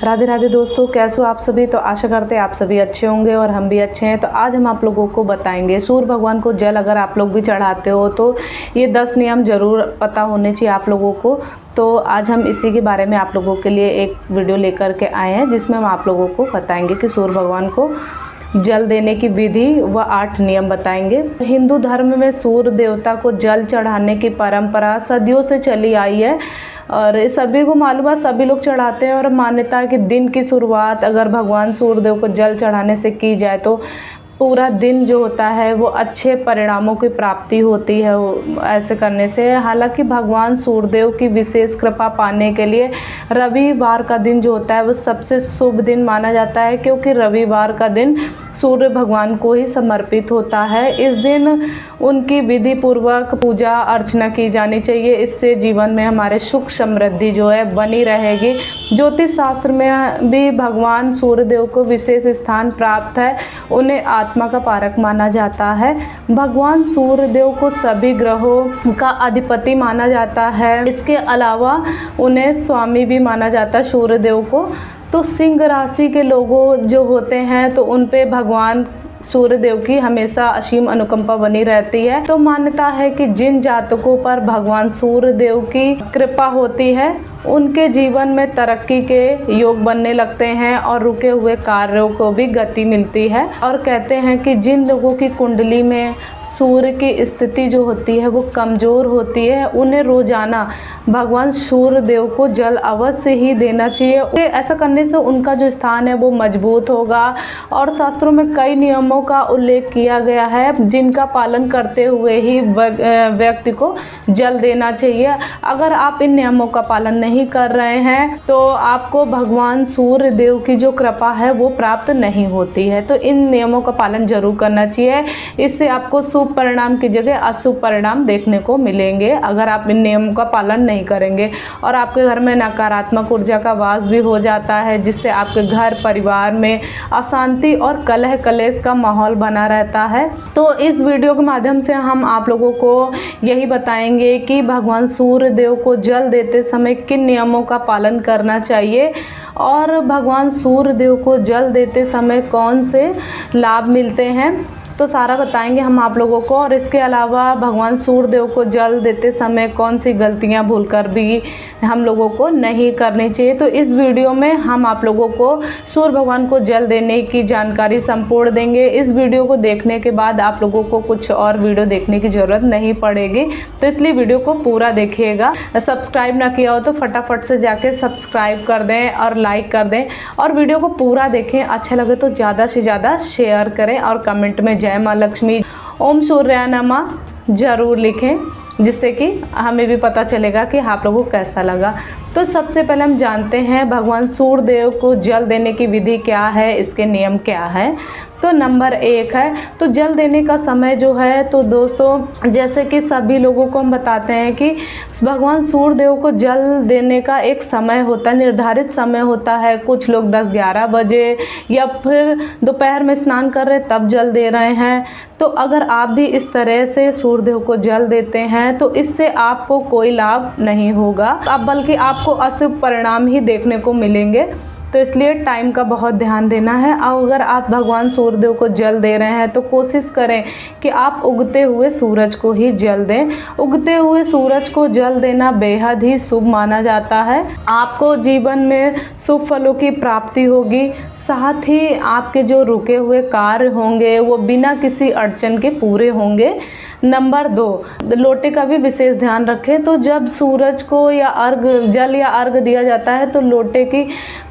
राधे राधे दोस्तों, कैसे हो आप सभी। तो आशा करते हैं आप सभी अच्छे होंगे और हम भी अच्छे हैं। तो आज हम आप लोगों को बताएंगे सूर्य भगवान को जल अगर आप लोग भी चढ़ाते हो तो ये 10 नियम ज़रूर पता होने चाहिए आप लोगों को। तो आज हम इसी के बारे में आप लोगों के लिए एक वीडियो लेकर के आए हैं जिसमें हम आप लोगों को बताएंगे कि सूर्य भगवान को जल देने की विधि व 8 नियम बताएंगे। हिंदू धर्म में सूर्य देवता को जल चढ़ाने की परंपरा सदियों से चली आई है और सभी को मालूम है, सभी लोग चढ़ाते हैं। और मान्यता है कि दिन की शुरुआत अगर भगवान सूर्यदेव को जल चढ़ाने से की जाए तो पूरा दिन जो होता है वो अच्छे परिणामों की प्राप्ति होती है ऐसे करने से। हालांकि भगवान सूर्यदेव की विशेष कृपा पाने के लिए रविवार का दिन जो होता है वो सबसे शुभ दिन माना जाता है, क्योंकि रविवार का दिन सूर्य भगवान को ही समर्पित होता है। इस दिन उनकी विधि पूर्वक पूजा अर्चना की जानी चाहिए। इससे जीवन में हमारे सुख समृद्धि जो है बनी रहेगी। ज्योतिष शास्त्र में भी भगवान सूर्यदेव को विशेष स्थान प्राप्त है, उन्हें आत्मा का कारक माना जाता है। भगवान सूर्यदेव को सभी ग्रहों का अधिपति माना जाता है। इसके अलावा उन्हें स्वामी भी माना जाता है सूर्यदेव को। तो सिंह राशि के लोगों जो होते हैं तो उन पे भगवान सूर्यदेव की हमेशा असीम अनुकंपा बनी रहती है। तो मान्यता है कि जिन जातकों पर भगवान सूर्यदेव की कृपा होती है उनके जीवन में तरक्की के योग बनने लगते हैं और रुके हुए कार्यों को भी गति मिलती है। और कहते हैं कि जिन लोगों की कुंडली में सूर्य की स्थिति जो होती है वो कमज़ोर होती है, उन्हें रोजाना भगवान सूर्यदेव को जल अवश्य ही देना चाहिए। ऐसा करने से उनका जो स्थान है वो मजबूत होगा। और शास्त्रों में कई नियमों का उल्लेख किया गया है जिनका पालन करते हुए ही व्यक्ति को जल देना चाहिए। अगर आप इन नियमों का पालन नहीं कर रहे हैं तो आपको भगवान सूर्य देव की जो कृपा है वो प्राप्त नहीं होती है। तो इन नियमों का पालन जरूर करना चाहिए। इससे आपको शुभ परिणाम की जगह अशुभ परिणाम देखने को मिलेंगे अगर आप इन नियमों का पालन नहीं करेंगे। और आपके घर में नकारात्मक ऊर्जा का वास भी हो जाता है, जिससे आपके घर परिवार में अशांति और कलह कलेश का माहौल बना रहता है। तो इस वीडियो के माध्यम से हम आप लोगों को यही बताएंगे कि भगवान सूर्य देव को जल देते समय किन नियमों का पालन करना चाहिए और भगवान सूर्य देव को जल देते समय कौन से लाभ मिलते हैं, तो सारा बताएंगे हम आप लोगों को। और इसके अलावा भगवान सूर्यदेव को जल देते समय कौन सी गलतियां भूलकर भी हम लोगों को नहीं करनी चाहिए। तो इस वीडियो में हम आप लोगों को सूर्य भगवान को जल देने की जानकारी संपूर्ण देंगे। इस वीडियो को देखने के बाद आप लोगों को कुछ और वीडियो देखने की ज़रूरत नहीं पड़ेगी, तो इसलिए वीडियो को पूरा देखिएगा। सब्सक्राइब ना किया हो तो फटाफट से जाके सब्सक्राइब कर दें और लाइक कर दें और वीडियो को पूरा देखें। अच्छा लगे तो ज़्यादा से ज़्यादा शेयर करें और कमेंट में जय माँ लक्ष्मी ओम सूर्याय नमः जरूर लिखें, जिससे कि हमें भी पता चलेगा कि आप लोगों को कैसा लगा। तो सबसे पहले हम जानते हैं भगवान सूर्यदेव को जल देने की विधि क्या है, इसके नियम क्या है। तो नंबर 1 है तो जल देने का समय जो है, तो दोस्तों जैसे कि सभी लोगों को हम बताते हैं कि भगवान सूर्यदेव को जल देने का एक समय होता है, निर्धारित समय होता है। कुछ लोग 10-11 बजे या फिर दोपहर में स्नान कर रहे तब जल दे रहे हैं। तो अगर आप भी इस तरह से सूर्यदेव को जल देते हैं तो इससे आपको कोई लाभ नहीं होगा, अब बल्कि आपको अशुभ परिणाम ही देखने को मिलेंगे। तो इसलिए टाइम का बहुत ध्यान देना है। अगर आप भगवान सूर्यदेव को जल दे रहे हैं तो कोशिश करें कि आप उगते हुए सूरज को ही जल दें। उगते हुए सूरज को जल देना बेहद ही शुभ माना जाता है। आपको जीवन में शुभ फलों की प्राप्ति होगी, साथ ही आपके जो रुके हुए कार्य होंगे वो बिना किसी अड़चन के पूरे होंगे। नंबर 2, लोटे का भी विशेष ध्यान रखें। तो जब सूरज को या जल या अर्घ दिया जाता है तो लोटे की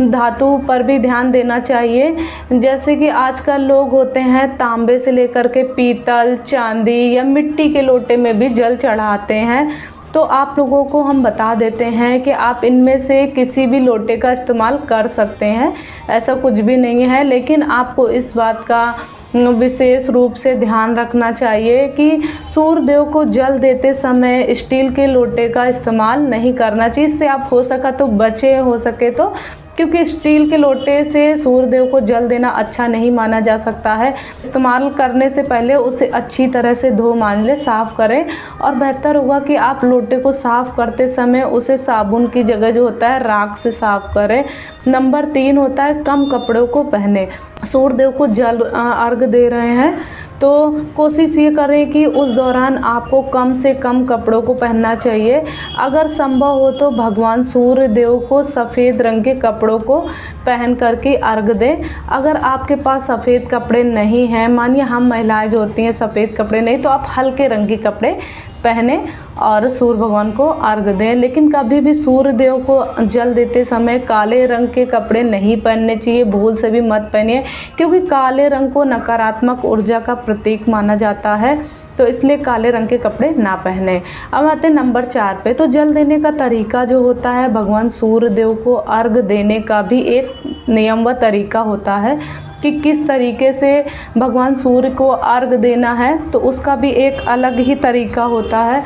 धातु पर भी ध्यान देना चाहिए। जैसे कि आजकल लोग होते हैं तांबे से लेकर के पीतल, चांदी या मिट्टी के लोटे में भी जल चढ़ाते हैं। तो आप लोगों को हम बता देते हैं कि आप इनमें से किसी भी लोटे का इस्तेमाल कर सकते हैं, ऐसा कुछ भी नहीं है। लेकिन आपको इस बात का विशेष रूप से ध्यान रखना चाहिए कि सूर्यदेव को जल देते समय स्टील के लोटे का इस्तेमाल नहीं करना चाहिए। इससे आप हो सका तो बचे, हो सके तो, क्योंकि स्टील के लोटे से सूर्यदेव को जल देना अच्छा नहीं माना जा सकता है। इस्तेमाल करने से पहले उसे अच्छी तरह से धो मान ले, साफ़ करें। और बेहतर होगा कि आप लोटे को साफ़ करते समय उसे साबुन की जगह जो होता है राख से साफ़ करें, नंबर 3 होता है कम कपड़ों को पहने। सूर्यदेव को जल अर्घ दे रहे हैं तो कोशिश ये करें कि उस दौरान आपको कम से कम कपड़ों को पहनना चाहिए। अगर संभव हो तो भगवान सूर्य देव को सफ़ेद रंग के कपड़ों को पहन करके अर्घ दें। अगर आपके पास सफ़ेद कपड़े नहीं हैं, मानिए हम महिलाएं जो होती हैं सफ़ेद कपड़े नहीं, तो आप हल्के रंग के कपड़े पहने और सूर्य भगवान को अर्घ दें। लेकिन कभी भी सूर्य देव को जल देते समय काले रंग के कपड़े नहीं पहनने चाहिए, भूल से भी मत पहनिए, क्योंकि काले रंग को नकारात्मक ऊर्जा का प्रतीक माना जाता है, तो इसलिए काले रंग के कपड़े ना पहने। अब आते हैं नंबर 4 पे। तो जल देने का तरीका जो होता है, भगवान सूर्य देव को अर्घ देने का भी एक नियम व तरीका होता है कि किस तरीके से भगवान सूर्य को अर्घ देना है, तो उसका भी एक अलग ही तरीका होता है।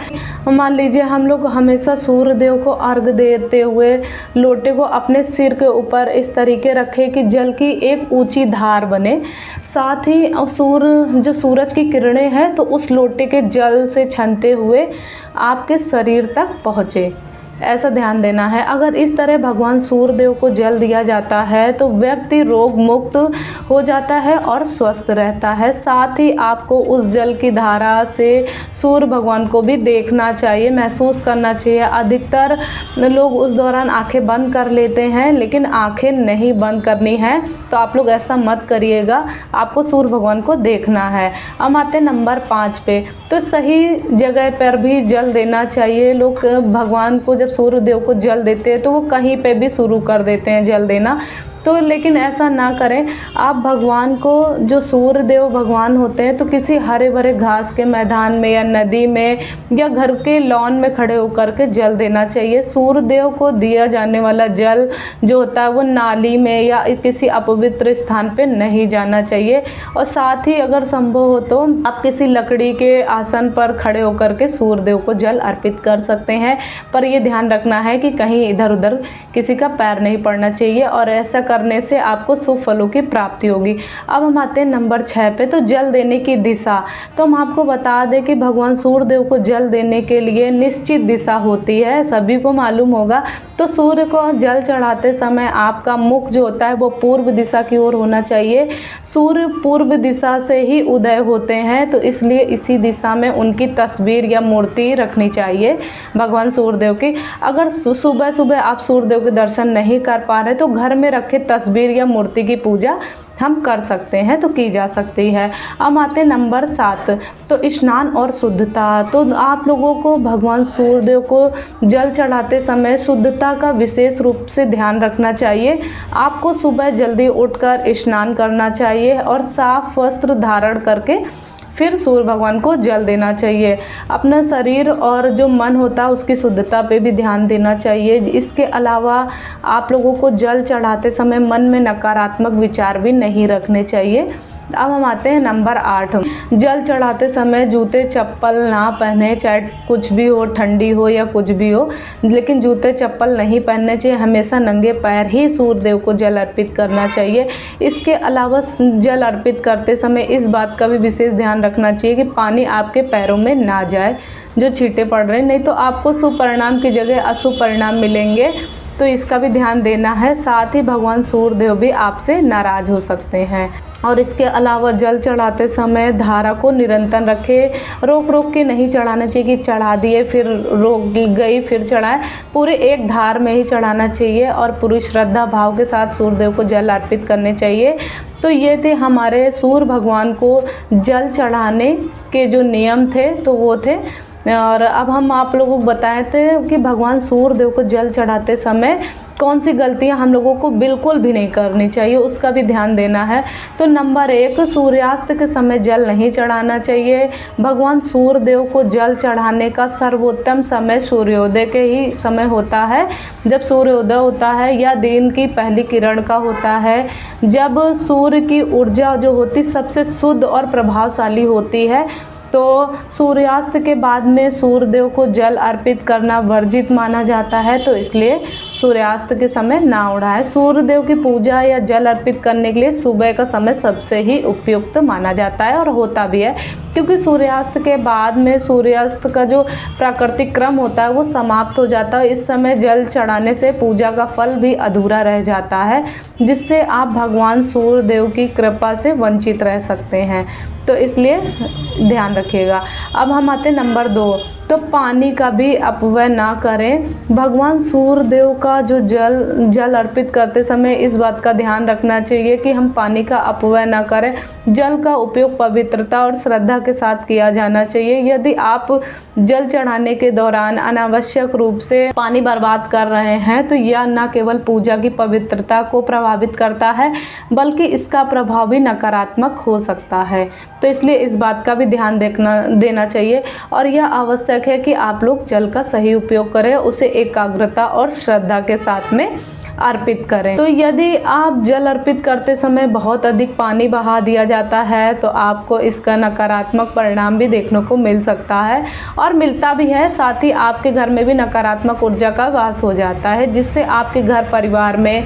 मान लीजिए हम लोग हमेशा सूर्य देव को अर्घ देते हुए लोटे को अपने सिर के ऊपर इस तरीके रखें कि जल की एक ऊंची धार बने, साथ ही जो सूरज की किरणें हैं तो उस लोटे के जल से छनते हुए आपके शरीर तक पहुँचे, ऐसा ध्यान देना है। अगर इस तरह भगवान सूर्य देव को जल दिया जाता है तो व्यक्ति रोग मुक्त हो जाता है और स्वस्थ रहता है। साथ ही आपको उस जल की धारा से सूर्य भगवान को भी देखना चाहिए, महसूस करना चाहिए। अधिकतर लोग उस दौरान आंखें बंद कर लेते हैं, लेकिन आंखें नहीं बंद करनी है, तो आप लोग ऐसा मत करिएगा, आपको सूर्य भगवान को देखना है। अब आते नंबर 5 पे। तो सही जगह पर भी जल देना चाहिए। लोग भगवान को जब सूर्य देव को जल देते हैं तो वो कहीं पे भी शुरू कर देते हैं जल देना, तो लेकिन ऐसा ना करें। आप भगवान को, जो सूर्य देव भगवान होते हैं, तो किसी हरे भरे घास के मैदान में या नदी में या घर के लॉन में खड़े होकर के जल देना चाहिए। सूर्य देव को दिया जाने वाला जल जो होता है वो नाली में या किसी अपवित्र स्थान पे नहीं जाना चाहिए। और साथ ही अगर संभव हो तो आप किसी लकड़ी के आसन पर खड़े होकर के सूर्य देव को जल अर्पित कर सकते हैं, पर ये ध्यान रखना है कि कहीं इधर उधर किसी का पैर नहीं पड़ना चाहिए, और ऐसा करने से आपको शुभ फलों की प्राप्ति होगी। अब हम आते हैं नंबर 6 पे। तो जल देने की दिशा। तो हम आपको बता दें कि भगवान सूर्य देव को जल देने के लिए निश्चित दिशा होती है, सभी को मालूम होगा। तो सूर्य को जल चढ़ाते समय आपका मुख जो होता है वो पूर्व दिशा की ओर होना चाहिए। सूर्य पूर्व दिशा से ही उदय होते हैं, तो इसलिए इसी दिशा में उनकी तस्वीर या मूर्ति रखनी चाहिए भगवान सूर्यदेव की। अगर सुबह सुबह आप सूर्यदेव के दर्शन नहीं कर पा रहे तो घर में रखे तस्वीर या मूर्ति की पूजा हम कर सकते हैं, तो की जा सकती है। अब आते नंबर 7। तो स्नान और शुद्धता। तो आप लोगों को भगवान सूर्यदेव को जल चढ़ाते समय शुद्धता का विशेष रूप से ध्यान रखना चाहिए। आपको सुबह जल्दी उठकर स्नान करना चाहिए और साफ वस्त्र धारण करके फिर सूर्य भगवान को जल देना चाहिए। अपना शरीर और जो मन होता है उसकी शुद्धता पे भी ध्यान देना चाहिए। इसके अलावा आप लोगों को जल चढ़ाते समय मन में नकारात्मक विचार भी नहीं रखने चाहिए। अब हम आते हैं नंबर 8। जल चढ़ाते समय जूते चप्पल ना पहने, चाहे कुछ भी हो, ठंडी हो या कुछ भी हो, लेकिन जूते चप्पल नहीं पहनने चाहिए। हमेशा नंगे पैर ही सूर्यदेव को जल अर्पित करना चाहिए। इसके अलावा जल अर्पित करते समय इस बात का भी विशेष ध्यान रखना चाहिए कि पानी आपके पैरों में ना जाए, जो छींटे पड़ रहे हैं, नहीं तो आपको शुभ परिणाम की जगह अशुभ परिणाम मिलेंगे, तो इसका भी ध्यान देना है। साथ ही भगवान सूर्यदेव भी आपसे नाराज हो सकते हैं। और इसके अलावा जल चढ़ाते समय धारा को निरंतर रखें, रोक रोक के नहीं चढ़ाना चाहिए कि चढ़ा दिए फिर रोक गई फिर चढ़ाए, पूरे एक धार में ही चढ़ाना चाहिए और पूरी श्रद्धा भाव के साथ सूर्यदेव को जल अर्पित करने चाहिए। तो ये थे हमारे सूर्य भगवान को जल चढ़ाने के जो नियम थे, तो वो थे। और अब हम आप लोगों को बताए थे कि भगवान सूर्यदेव को जल चढ़ाते समय कौन सी गलतियां हम लोगों को बिल्कुल भी नहीं करनी चाहिए, उसका भी ध्यान देना है। तो नंबर 1, सूर्यास्त के समय जल नहीं चढ़ाना चाहिए। भगवान सूर्यदेव को जल चढ़ाने का सर्वोत्तम समय सूर्योदय के ही समय होता है, जब सूर्योदय होता है या दिन की पहली किरण का होता है, जब सूर्य की ऊर्जा जो होती सबसे शुद्ध और प्रभावशाली होती है। तो सूर्यास्त के बाद में सूर्यदेव को जल अर्पित करना वर्जित माना जाता है, तो इसलिए सूर्यास्त के समय ना उड़ाएं। सूर्यदेव की पूजा या जल अर्पित करने के लिए सुबह का समय सबसे ही उपयुक्त माना जाता है और होता भी है, क्योंकि सूर्यास्त के बाद में सूर्यास्त का जो प्राकृतिक क्रम होता है वो समाप्त हो जाता है। इस समय जल चढ़ाने से पूजा का फल भी अधूरा रह जाता है, जिससे आप भगवान सूर्यदेव की कृपा से वंचित रह सकते हैं, तो इसलिए ध्यान रखिएगा। अब हम आते हैं नंबर 2, तो पानी का भी अपव्यय ना करें। भगवान सूर्यदेव का जो जल अर्पित करते समय इस बात का ध्यान रखना चाहिए कि हम पानी का अपव्यय ना करें। जल का उपयोग पवित्रता और श्रद्धा के साथ किया जाना चाहिए। यदि आप जल चढ़ाने के दौरान अनावश्यक रूप से पानी बर्बाद कर रहे हैं तो यह न केवल पूजा की पवित्रता को प्रभावित करता है, बल्कि इसका प्रभाव भी नकारात्मक हो सकता है। तो इसलिए इस बात का भी ध्यान देना चाहिए और यह आवश्यक है कि आप लोग जल का सही उपयोग करें, उसे एकाग्रता और श्रद्धा के साथ में अर्पित करें। तो यदि आप जल अर्पित करते समय बहुत अधिक पानी बहा दिया जाता है तो आपको इसका नकारात्मक परिणाम भी देखने को मिल सकता है और मिलता भी है। साथ ही आपके घर में भी नकारात्मक ऊर्जा का वास हो जाता है, जिससे आपके घर परिवार में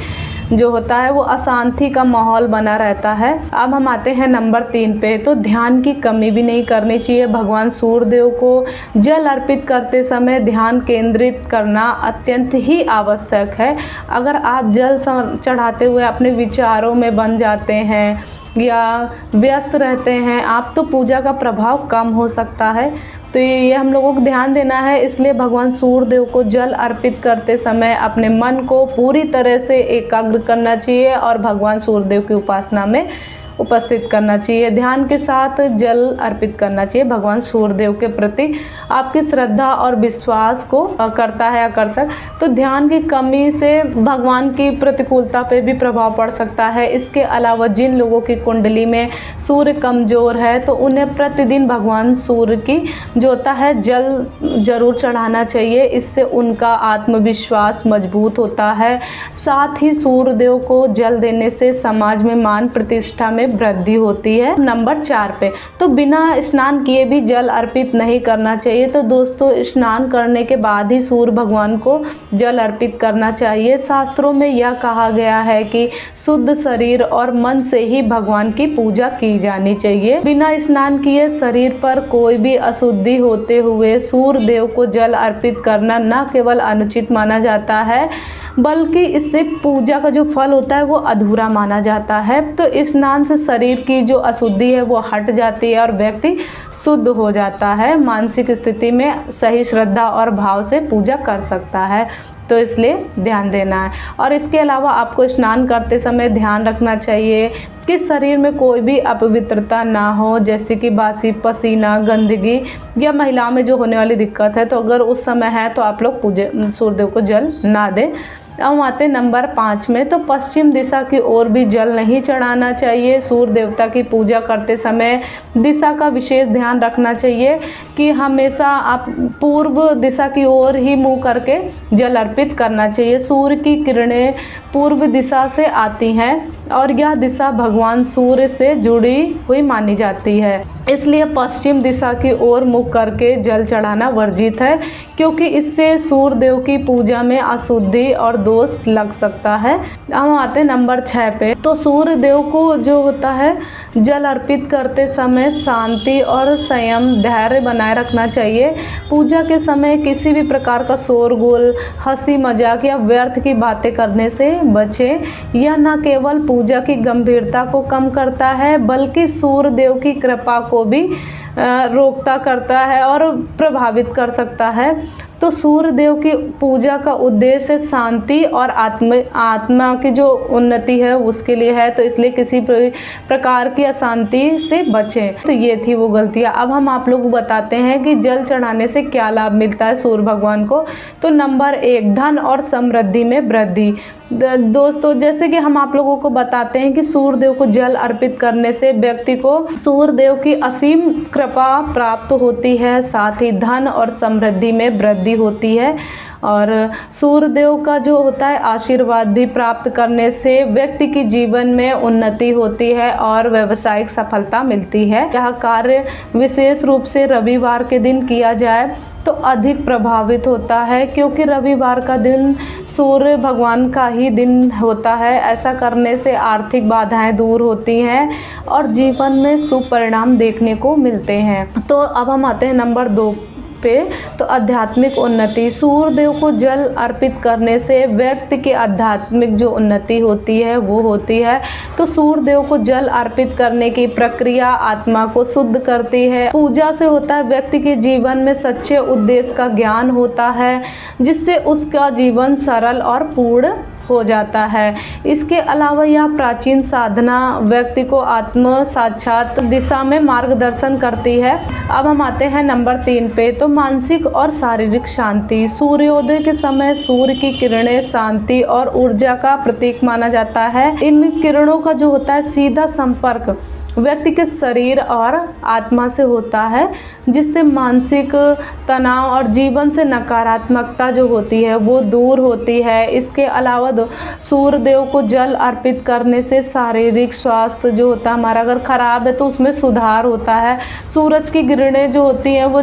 जो होता है वो अशांति का माहौल बना रहता है। अब हम आते हैं नंबर 3 पे, तो ध्यान की कमी भी नहीं करनी चाहिए। भगवान सूर्यदेव को जल अर्पित करते समय ध्यान केंद्रित करना अत्यंत ही आवश्यक है। अगर आप जल चढ़ाते हुए अपने विचारों में बन जाते हैं या व्यस्त रहते हैं आप, तो पूजा का प्रभाव कम हो सकता है। तो ये हम लोगों को ध्यान देना है। इसलिए भगवान सूर्यदेव को जल अर्पित करते समय अपने मन को पूरी तरह से एकाग्र करना चाहिए और भगवान सूर्यदेव की उपासना में उपस्थित करना चाहिए। ध्यान के साथ जल अर्पित करना चाहिए। भगवान सूर्यदेव के प्रति आपकी श्रद्धा और विश्वास को करता है आकर्षक। तो ध्यान की कमी से भगवान की प्रतिकूलता पे भी प्रभाव पड़ सकता है। इसके अलावा जिन लोगों की कुंडली में सूर्य कमज़ोर है तो उन्हें प्रतिदिन भगवान सूर्य की जो होता है जल जरूर चढ़ाना चाहिए। इससे उनका आत्मविश्वास मजबूत होता है। साथ ही सूर्यदेव को जल देने से समाज में मान प्रतिष्ठा में वृद्धि होती है। नंबर 4 पे, तो बिना स्नान किए भी जल अर्पित नहीं करना चाहिए। तो दोस्तों, स्नान करने के बाद ही सूर्य भगवान को जल अर्पित करना चाहिए। शास्त्रों में यह कहा गया है कि शुद्ध शरीर और मन से ही भगवान की पूजा की जानी चाहिए। बिना स्नान किए शरीर पर कोई भी अशुद्धि होते हुए सूर्य देव को जल अर्पित करना न केवल अनुचित माना जाता है, बल्कि इससे पूजा का जो फल होता है वो अधूरा माना जाता है। तो स्नान से शरीर की जो अशुद्धि है वो हट जाती है और व्यक्ति शुद्ध हो जाता है। मानसिक स्थिति में सही श्रद्धा और भाव से पूजा कर सकता है, तो इसलिए ध्यान देना है। और इसके अलावा आपको स्नान करते समय ध्यान रखना चाहिए कि शरीर में कोई भी अपवित्रता ना हो, जैसे कि बासी पसीना, गंदगी या महिलाओं में जो होने वाली दिक्कत है। तो अगर उस समय है तो आप लोग सूर्यदेव को जल ना दें। अब आते हैं नंबर 5 में, तो पश्चिम दिशा की ओर भी जल नहीं चढ़ाना चाहिए। सूर्य देवता की पूजा करते समय दिशा का विशेष ध्यान रखना चाहिए कि हमेशा आप पूर्व दिशा की ओर ही मुंह करके जल अर्पित करना चाहिए। सूर्य की किरणें पूर्व दिशा से आती हैं और यह दिशा भगवान सूर्य से जुड़ी हुई मानी जाती है। इसलिए पश्चिम दिशा की ओर मुख करके जल चढ़ाना वर्जित है, क्योंकि इससे सूर्य देव की पूजा में अशुद्धि और दोष लग सकता है। हम आते हैं नंबर 6 पे, तो सूर्य देव को जो होता है जल अर्पित करते समय शांति और संयम धैर्य बनाए रखना चाहिए। पूजा के समय किसी भी प्रकार का शोरगुल, हंसी मजाक या व्यर्थ की बातें करने से बचें। यह न केवल पूजा की गंभीरता को कम करता है, बल्कि सूर्य देव की कृपा को भी रोकता करता है और प्रभावित कर सकता है। तो सूर्य देव की पूजा का उद्देश्य शांति और आत्मा की जो उन्नति है उसके लिए है, तो इसलिए किसी प्रकार की अशांति से बचें। तो ये थी वो गलतियाँ। अब हम आप लोग को बताते हैं कि जल चढ़ाने से क्या लाभ मिलता है सूर्य भगवान को। तो नंबर 1, धन और समृद्धि में वृद्धि। दोस्तों, जैसे कि हम आप लोगों को बताते हैं कि सूर्य देव को जल अर्पित करने से व्यक्ति को सूर्य देव की असीम कृपा प्राप्त होती है। साथ ही धन और समृद्धि में वृद्धि होती है और सूर्यदेव का जो होता है आशीर्वाद भी प्राप्त करने से व्यक्ति की जीवन में उन्नति होती है और व्यावसायिक सफलता मिलती है। यह कार्य विशेष रूप से रविवार के दिन किया जाए तो अधिक प्रभावित होता है, क्योंकि रविवार का दिन सूर्य भगवान का ही दिन होता है। ऐसा करने से आर्थिक बाधाएं दूर होती हैं और जीवन में शुभ परिणाम देखने को मिलते हैं। तो अब हम आते हैं नंबर 2 पे। तो आध्यात्मिक उन्नति, सूर्यदेव को जल अर्पित करने से व्यक्ति की आध्यात्मिक जो उन्नति होती है वो होती है। तो सूर्यदेव को जल अर्पित करने की प्रक्रिया आत्मा को शुद्ध करती है। पूजा से होता है व्यक्ति के जीवन में सच्चे उद्देश्य का ज्ञान होता है, जिससे उसका जीवन सरल और पूर्ण हो जाता है। इसके अलावा यह प्राचीन साधना व्यक्ति को आत्म साक्षात दिशा में मार्गदर्शन करती है। अब हम आते हैं नंबर 3 पे। तो मानसिक और शारीरिक शांति, सूर्योदय के समय सूर्य की किरणें शांति और ऊर्जा का प्रतीक माना जाता है। इन किरणों का जो होता है सीधा संपर्क व्यक्ति के शरीर और आत्मा से होता है, जिससे मानसिक तनाव और जीवन से नकारात्मकता जो होती है वो दूर होती है। इसके अलावा सूर्यदेव को जल अर्पित करने से शारीरिक स्वास्थ्य जो होता है हमारा अगर ख़राब है तो उसमें सुधार होता है। सूरज की किरणें जो होती हैं वो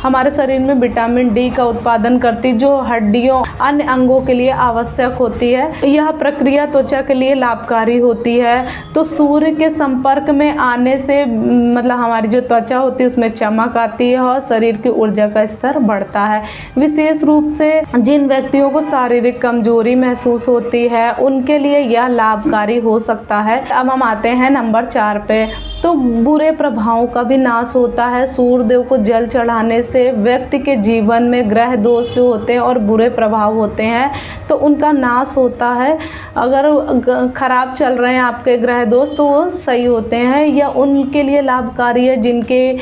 हमारे शरीर में विटामिन डी का उत्पादन करती, जो हड्डियों अन्य अंगों के लिए आवश्यक होती है। यह प्रक्रिया त्वचा के लिए लाभकारी होती है। तो सूर्य के संपर्क में आने से मतलब हमारी जो त्वचा होती है उसमें चमक आती है और शरीर की ऊर्जा का स्तर बढ़ता है। विशेष रूप से जिन व्यक्तियों को शारीरिक कमजोरी महसूस होती है उनके लिए यह लाभकारी हो सकता है। अब हम आते हैं नंबर 4 पे। तो बुरे प्रभावों का भी नाश होता है। सूर्यदेव को जल चढ़ाने से व्यक्ति के जीवन में ग्रह दोष जो होते हैं और बुरे प्रभाव होते हैं तो उनका नाश होता है। अगर खराब चल रहे हैं आपके ग्रह दोष तो वो सही होते हैं, या उनके लिए लाभकारी है जिनके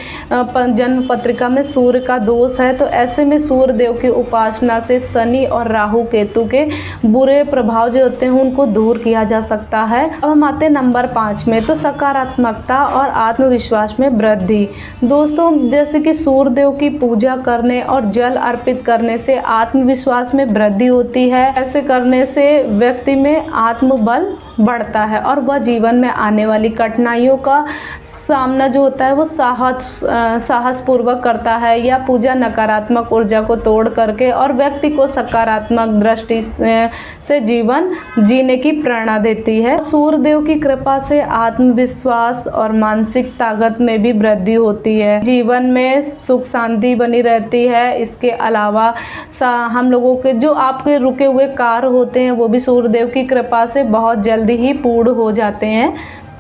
जन्म पत्रिका में सूर्य का दोष है। तो ऐसे में सूर्यदेव की उपासना से शनि और राहु केतु के बुरे प्रभाव जो होते हैं उनको दूर किया जा सकता है। अब हम आते हैं नंबर 5 में। तो सकारात्मकता और आत्मविश्वास में वृद्धि। दोस्तों, जैसे कि सूर्यदेव की पूजा करने और जल अर्पित करने से आत्मविश्वास में वृद्धि होती है। ऐसे करने से व्यक्ति में आत्मबल बढ़ता है और वह जीवन में आने वाली कठिनाइयों का सामना जो होता है वो साहस पूर्वक करता है। यह पूजा नकारात्मक ऊर्जा को तोड़ करके और व्यक्ति को सकारात्मक दृष्टि से जीवन जीने की प्रेरणा देती है। सूर्यदेव की कृपा से आत्मविश्वास और मानसिक ताकत में भी वृद्धि होती है। जीवन में सुख शांति बनी रहती है। इसके अलावा हम लोगों के जो आपके रुके हुए कार्य होते हैं वो भी सूर्यदेव की कृपा से बहुत जल्दी ही पूर्ण हो जाते हैं।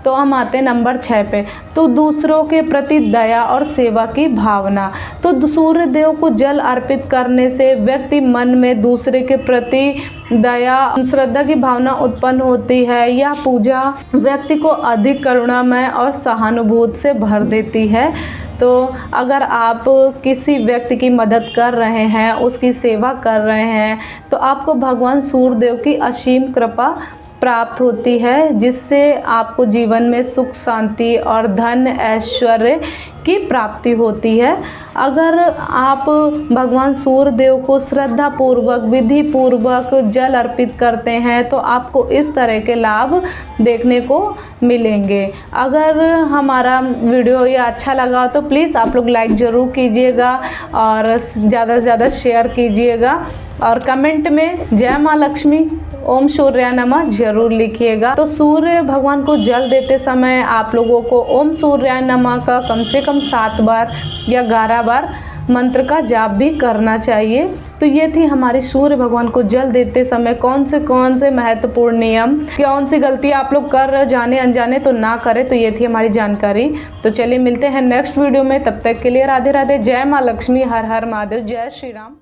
तो हम आते हैं नंबर 6 पे। तो दूसरों के प्रति दया और सेवा की भावना। तो सूर्यदेव को जल अर्पित करने से व्यक्ति मन में दूसरे के प्रति दया श्रद्धा की भावना उत्पन्न होती है। यह पूजा व्यक्ति को अधिक करुणामय और सहानुभूति से भर देती है। तो अगर आप किसी व्यक्ति की मदद कर रहे हैं, उसकी सेवा कर रहे हैं, तो आपको भगवान सूर्यदेव की असीम कृपा प्राप्त होती है, जिससे आपको जीवन में सुख शांति और धन ऐश्वर्य की प्राप्ति होती है। अगर आप भगवान सूर्यदेव को श्रद्धा पूर्वक विधि पूर्वक जल अर्पित करते हैं तो आपको इस तरह के लाभ देखने को मिलेंगे। अगर हमारा वीडियो ये अच्छा लगा तो प्लीज़ आप लोग लाइक ज़रूर कीजिएगा और ज़्यादा से ज़्यादा शेयर कीजिएगा और कमेंट में जय माँ लक्ष्मी ओम सूर्याय नमः जरूर लिखिएगा। तो सूर्य भगवान को जल देते समय आप लोगों को ओम सूर्याय नमः का कम से कम 7 बार या 11 बार मंत्र का जाप भी करना चाहिए। तो ये थी हमारी सूर्य भगवान को जल देते समय कौन से महत्वपूर्ण नियम, कौन सी गलती आप लोग कर जाने अनजाने तो ना करें। तो ये थी हमारी जानकारी। तो चलिए मिलते हैं नेक्स्ट वीडियो में, तब तक के लिए राधे राधे, जय माँ लक्ष्मी, हर हर महादेव, जय श्री राम।